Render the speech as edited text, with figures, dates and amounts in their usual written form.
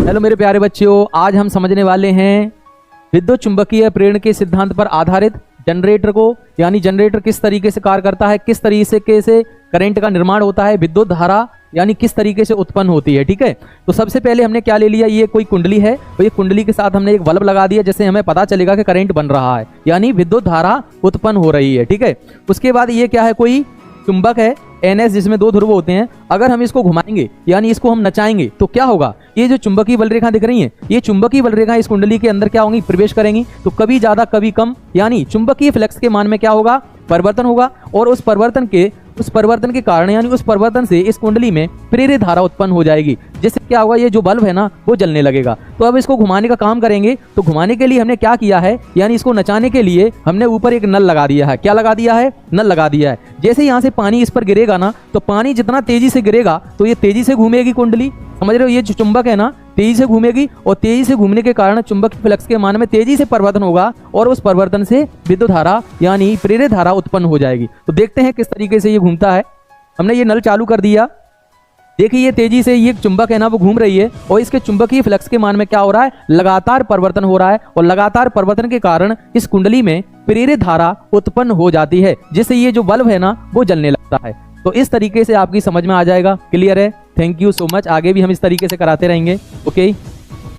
Hello मेरे प्यारे बच्चों, आज हम समझने वाले हैं विद्युत चुंबकीय प्रेरण के सिद्धांत पर आधारित जनरेटर को, यानी जनरेटर किस तरीके से कार्य करता है, किस तरीके से करंट का निर्माण होता है, विद्युत धारा यानी किस तरीके से उत्पन्न होती है। ठीक है, तो सबसे पहले हमने क्या ले लिया, ये कोई कुंडली है और ये कुंडली के साथ हमने एक बल्ब लगा दिया, जैसे हमें पता चलेगा कि करंट बन रहा है यानी विद्युत धारा उत्पन्न हो रही है। ठीक है, उसके बाद ये क्या है, कोई चुंबक है NS जिसमें दो ध्रुव होते हैं। अगर हम इसको घुमाएंगे यानी इसको हम नचाएंगे तो क्या होगा, ये जो चुंबकीय बल रेखा दिख रही है, ये चुंबकीय बल रेखा इस कुंडली के अंदर क्या होंगी, प्रवेश करेंगी। तो कभी ज्यादा कभी कम, यानी चुंबकीय फ्लक्स के मान में क्या होगा, परिवर्तन होगा। और उस परिवर्तन के कारण यानी उस परिवर्तन से इस कुंडली में प्रेरित धारा उत्पन्न हो जाएगी, जिससे क्या होगा, ये जो बल्ब है ना वो जलने लगेगा। तो अब इसको घुमाने का काम करेंगे। तो घुमाने के लिए हमने क्या किया है, यानी इसको नचाने के लिए हमने ऊपर एक नल लगा दिया है। क्या लगा दिया है, नल लगा दिया है। जैसे यहाँ से पानी इस पर गिरेगा ना, तो पानी जितना तेजी से गिरेगा तो ये तेजी से घूमेगी कुंडली, समझ रहे हो। ये जो चुंबक है ना तेजी से घूमेगी और तेजी से घूमने के कारण चुंबकीय फ्लक्स के मान में तेजी से परिवर्तन होगा और उस परिवर्तन से विद्युत धारा यानी प्रेरित धारा उत्पन्न हो जाएगी। तो देखते हैं किस तरीके से ये घूमता है। हमने ये नल चालू कर दिया, देखिए ये तेजी से ये चुंबक है ना वो घूम रही है और इसके चुंबकीय फ्लक्स के मान में क्या हो रहा है, लगातार परिवर्तन हो रहा है और लगातार परिवर्तन के कारण इस कुंडली में प्रेरित धारा उत्पन्न हो जाती है, जिससे ये जो बल्ब है ना वो जलने लगता है। तो इस तरीके से आपकी समझ में आ जाएगा। क्लियर है? Thank you so much. आगे भी हम इस तरीके से कराते रहेंगे। ओके।